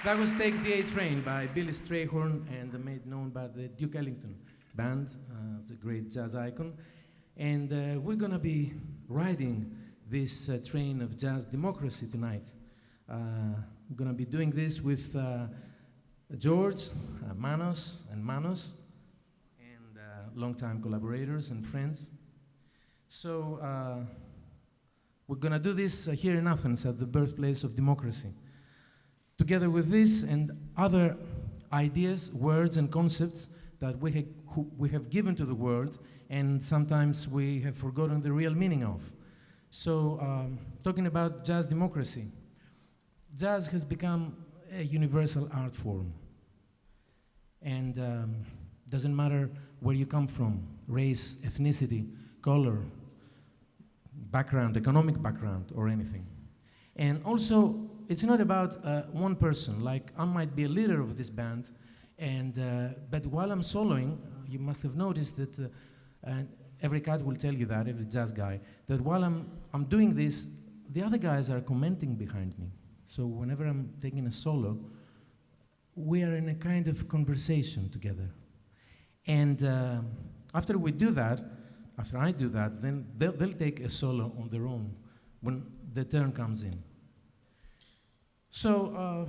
That was Take the A Train by Billy Strayhorn and made known by the Duke Ellington Band. It's a great jazz icon. And we're going to be riding this train of jazz democracy tonight. We're going to be doing this with George, Manos, and longtime collaborators and friends. So we're going to do this here in Athens at the birthplace of democracy. Together with this and other ideas, words, and concepts that we have given to the world, and sometimes we have forgotten the real meaning of. So, talking about jazz democracy, jazz has become a universal art form. And doesn't matter where you come from, race, ethnicity, color, background, economic background, or anything. And also, it's not about one person. Like, I might be a leader of this band, and but while I'm soloing, you must have noticed that, and every cat will tell you that, every jazz guy, that while I'm doing this, the other guys are commenting behind me. So whenever I'm taking a solo, we are in a kind of conversation together. And after we do that, after I do that, then they'll take a solo on their own when the turn comes in. So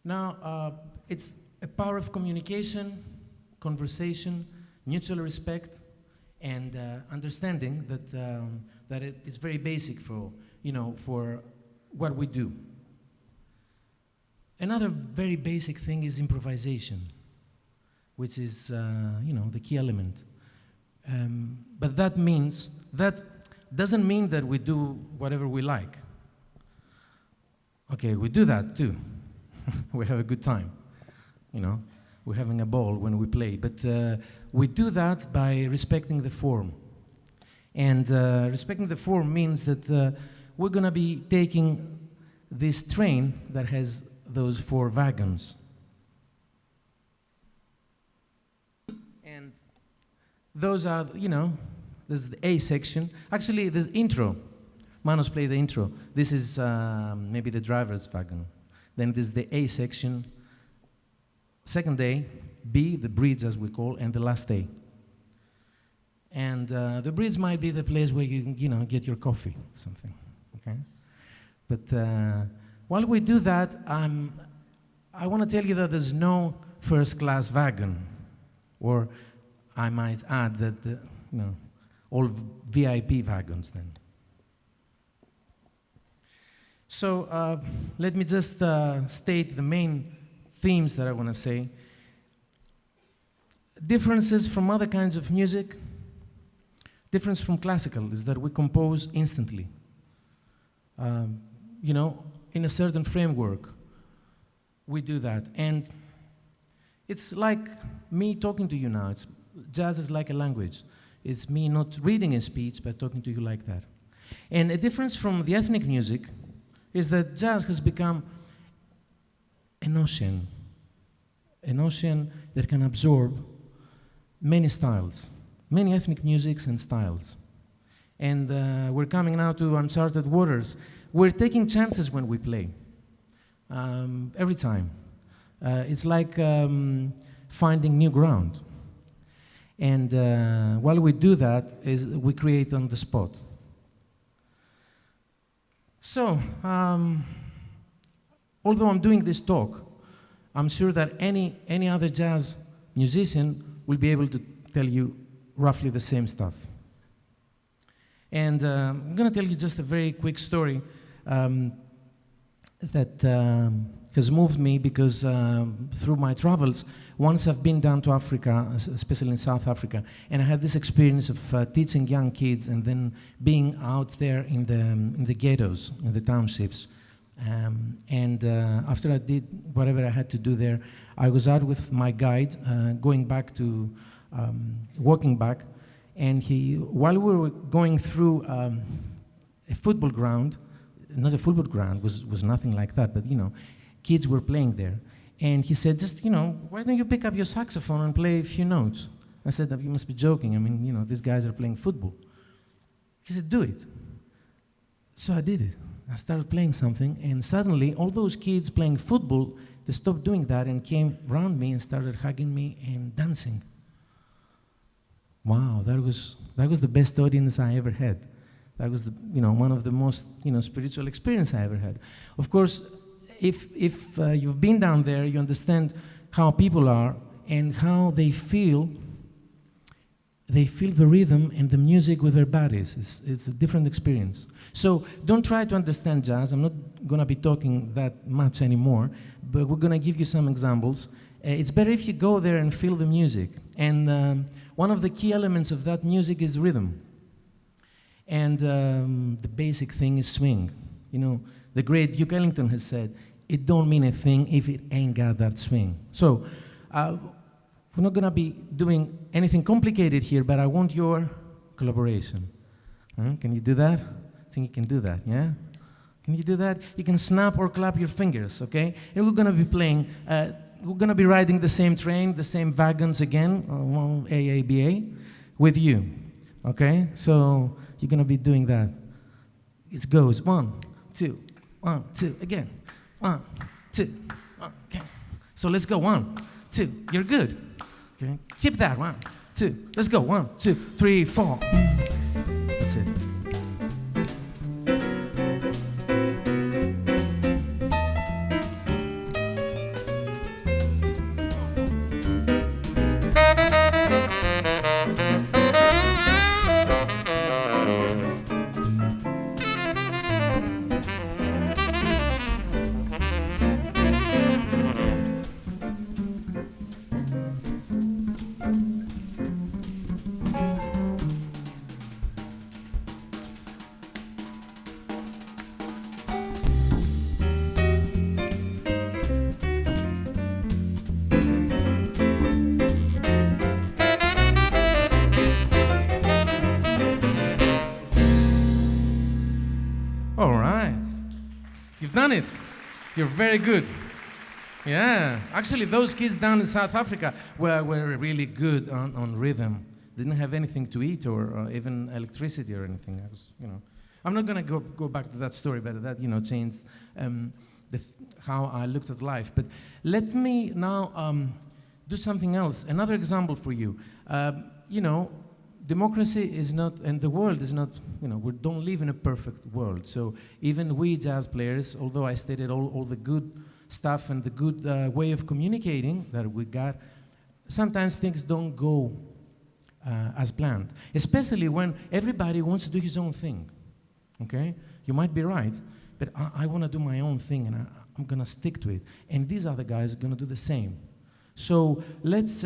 now it's a power of communication, conversation, mutual respect, and understanding that it is very basic for what we do. Another very basic thing is improvisation, which is the key element. But that doesn't mean that we do whatever we like. Okay, we do that too. We have a good time. We're having a ball when we play. But we do that by respecting the form. And respecting the form means that we're going to be taking this train that has those 4 wagons. And those are, there's the A section. Actually, there's intro. Manos play the intro. This is maybe the driver's wagon. Then there's the A section, second A, B, the bridge as we call, and the last A. And the bridge might be the place where you can, get your coffee, something, okay? But while we do that, I want to tell you that there's no first-class wagon, or I might add that, all VIP wagons then. So let me just state the main themes that I want to say. Differences from other kinds of music. Difference from classical is that we compose instantly. In a certain framework, we do that. And it's like me talking to you now. Jazz is like a language. It's me not reading a speech, but talking to you like that. And a difference from the ethnic music is that jazz has become an ocean that can absorb many styles, many ethnic musics and styles. And we're coming now to uncharted waters. We're taking chances when we play, every time. It's like finding new ground. And while we do that, we create on the spot. So, although I'm doing this talk, I'm sure that any other jazz musician will be able to tell you roughly the same stuff. And I'm going to tell you just a very quick story that has moved me because through my travels, once I've been down to Africa, especially in South Africa, and I had this experience of teaching young kids and then being out there in the ghettos, in the townships, After I did whatever I had to do there, I was out with my guide, going back to, walking back, and while we were going through a football ground, not a football ground, was nothing like that, but kids were playing there. And he said, just, why don't you pick up your saxophone and play a few notes? I said, you must be joking. I mean, these guys are playing football. He said, do it. So I did it. I started playing something, and suddenly all those kids playing football, they stopped doing that and came around me and started hugging me and dancing. Wow, that was the best audience I ever had. That was one of the most spiritual experience I ever had. Of course, if you've been down there, you understand how people are and how they feel. They feel the rhythm and the music with their bodies. It's a different experience. So don't try to understand jazz. I'm not going to be talking that much anymore, but we're going to give you some examples. It's better if you go there and feel the music. And one of the key elements of that music is rhythm. And the basic thing is swing. The great Duke Ellington has said, it don't mean a thing if it ain't got that swing. So we're not going to be doing anything complicated here, but I want your collaboration. Can you do that? I think you can do that, yeah? Can you do that? You can snap or clap your fingers, okay? And we're going to be playing, we're going to be riding the same train, the same wagons again, AABA, with you, okay? So you're going to be doing that. It goes 1, 2, 1, 2, again. 1, 2, okay. So let's go 1, 2, you're good. Okay. Keep that, 1, 2, let's go, 1, 2, 3, 4. That's it. Done it. You're very good. Yeah. Actually, those kids down in South Africa were really good on rhythm. They didn't have anything to eat or even electricity or anything. I'm not going to go back to that story, but that changed how I looked at life. But let me now do something else. Another example for you. Democracy is not, and the world is not, we don't live in a perfect world. So even we jazz players, although I stated all the good stuff and the good way of communicating that we got, sometimes things don't go as planned, especially when everybody wants to do his own thing, okay? You might be right, but I want to do my own thing, and I'm going to stick to it. And these other guys are going to do the same. So let's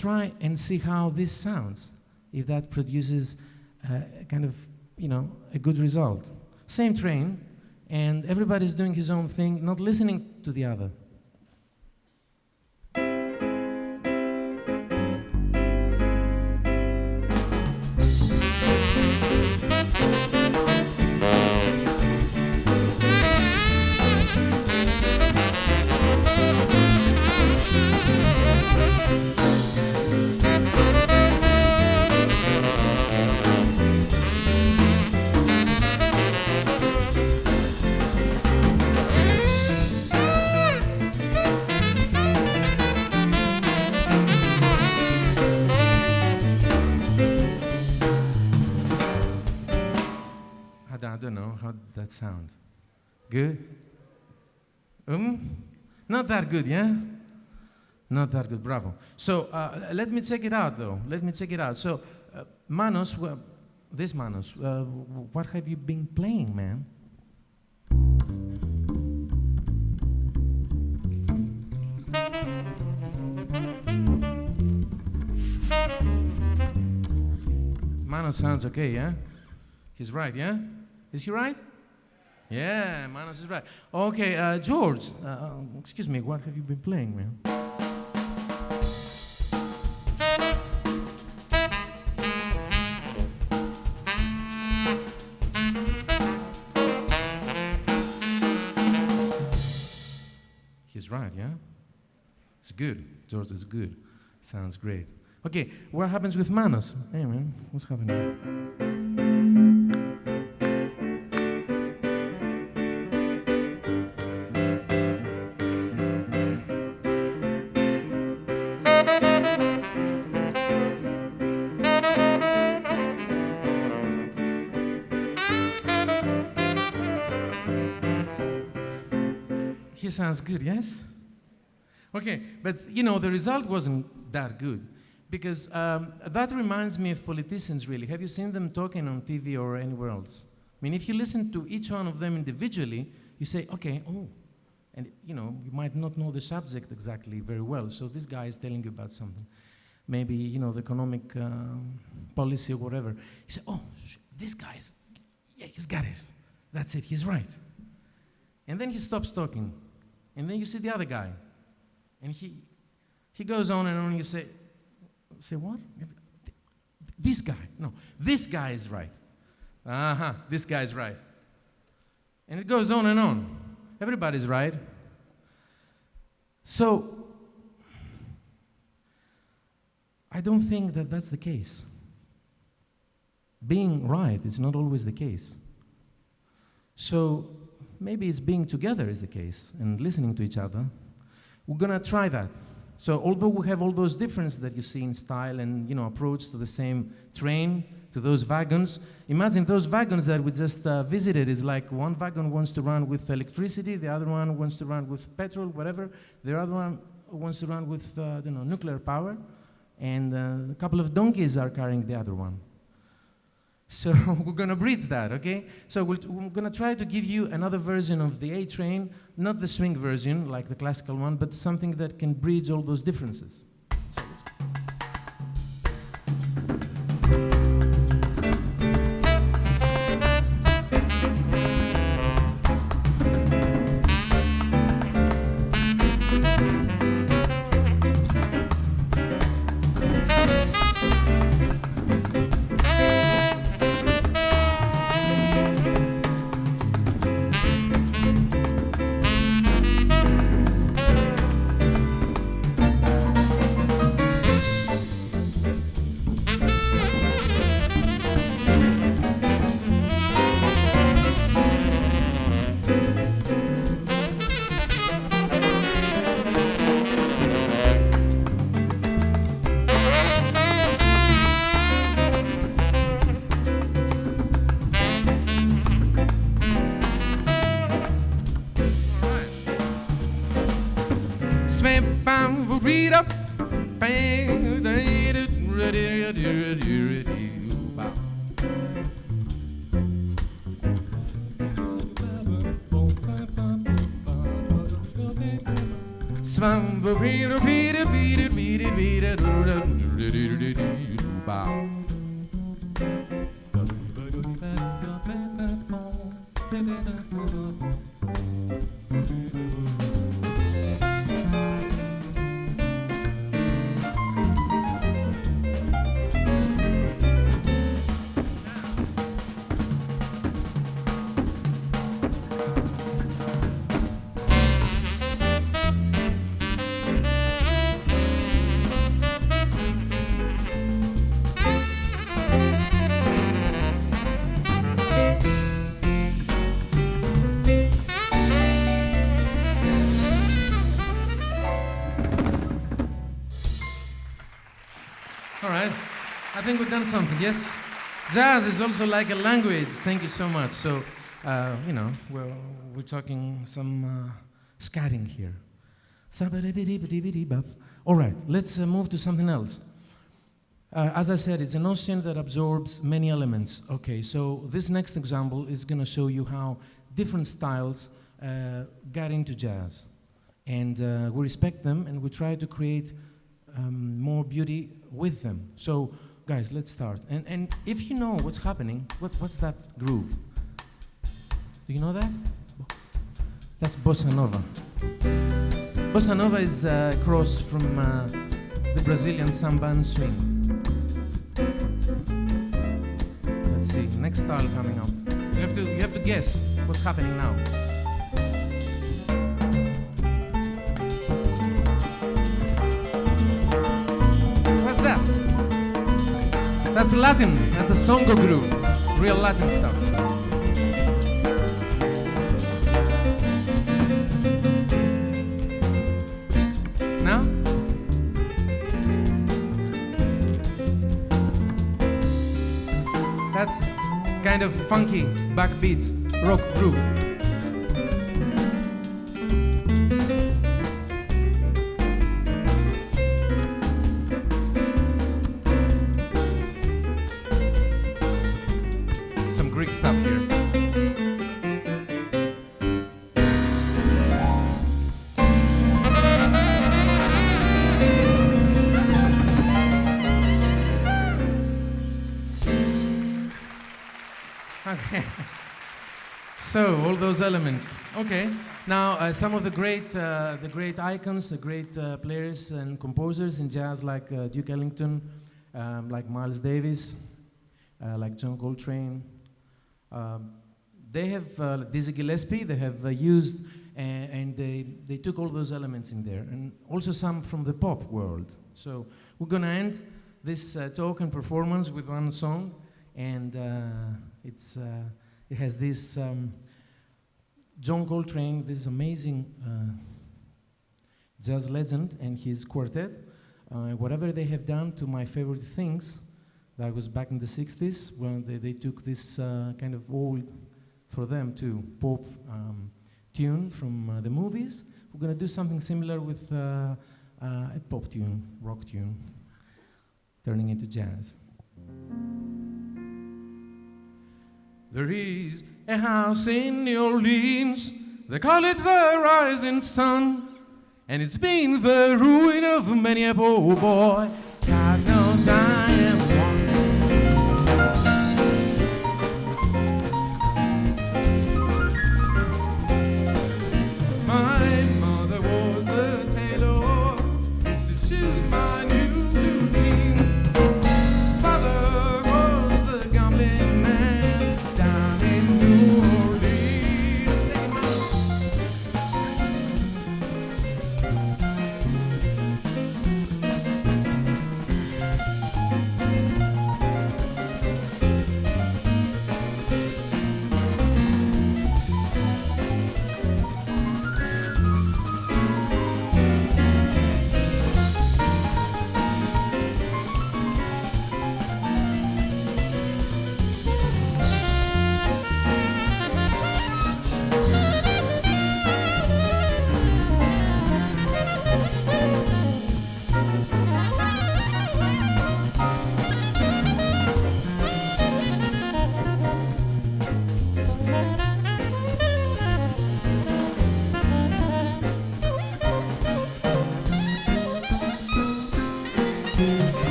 try and see how this sounds, if that produces kind of, a good result. Same train, and everybody's doing his own thing, not listening to the other. I don't know, how did that sound? Good? Not that good, yeah? Not that good, bravo. So let me check it out, though. Let me check it out. So Manos, this Manos, what have you been playing, man? Manos sounds okay, yeah? He's right, yeah? Is he right? Yeah, Manos is right. Okay, George, excuse me, what have you been playing, man? He's right, yeah? It's good. George is good. Sounds great. Okay, what happens with Manos? Hey, man, what's happening? He sounds good, yes? Okay, but you know, the result wasn't that good because that reminds me of politicians, really. Have you seen them talking on TV or anywhere else? I mean, if you listen to each one of them individually, you say, okay, oh, and you know, you might not know the subject exactly very well, so this guy is telling you about something. Maybe, you know, the economic policy or whatever. You say, oh, this guy's, yeah, he's got it. That's it, he's right. And then he stops talking. And then you see the other guy. And he goes on and on, and you say what? This guy. No, this guy is right. This guy's right. And it goes on and on. Everybody's right. So, I don't think that that's the case. Being right is not always the case. So, maybe it's being together is the case and listening to each other. We're gonna try that. So although we have all those differences that you see in style and, you know, approach to the same train, to those wagons, imagine those wagons that we just visited is like one wagon wants to run with electricity, the other one wants to run with petrol, whatever, the other one wants to run with nuclear power, and a couple of donkeys are carrying the other one. So we're going to bridge that, okay? So we're going to try to give you another version of the A train, not the swing version like the classical one, but something that can bridge all those differences. So I think we've done something, yes? Jazz is also like a language. Thank you so much. So, you know, we're talking some scatting here. All right, let's move to something else. As I said, it's an ocean that absorbs many elements. Okay, so this next example is going to show you how different styles got into jazz. And we respect them, and we try to create more beauty with them. So, guys, let's start. And if you know what's happening, what's that groove? Do you know that? That's bossa nova. Bossa nova is a cross from the Brazilian samba and swing. Let's see, next style coming up. You have to guess what's happening now. What's that? That's Latin. That's a songo groove. It's real Latin stuff. Now? That's kind of funky backbeat rock groove. Some Greek stuff here. Okay. So all those elements. Okay. Now some of the great icons, the great players and composers in jazz, like Duke Ellington, like Miles Davis, like John Coltrane. They have Dizzy Gillespie. They have used and they took all those elements in there, and also some from the pop world. So we're gonna end this talk and performance with one song, and it has this John Coltrane, this amazing jazz legend, and his quartet. Whatever they have done to my favorite things, that was back in the 60s when they took this kind of old, for them too, pop tune from the movies. We're gonna do something similar with a pop tune, rock tune, turning into jazz. There is a house in New Orleans, they call it the Rising Sun, and it's been the ruin of many a poor boy. God knows I am one. My mother was a tailor, she sewed my new blue jeans. Father was a gambling man down in New Orleans.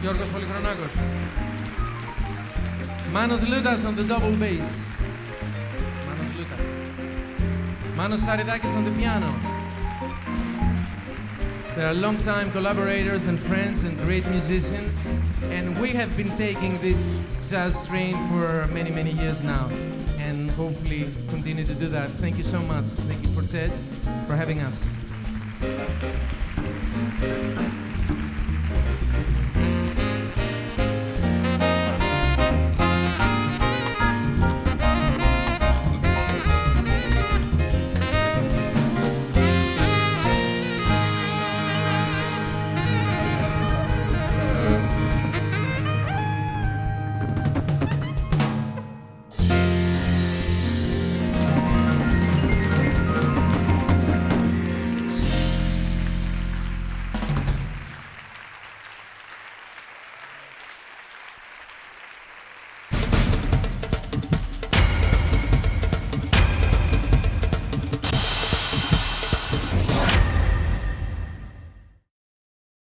Γιώργος Πολυχρονάκος. Manos Lutas on the double bass. Manos Lutas. Manos Saridakis on the piano. They are long-time collaborators and friends and great musicians, and we have been taking this jazz train for many, many years now, and hopefully continue to do that. Thank you so much. Thank you for Ted for having us.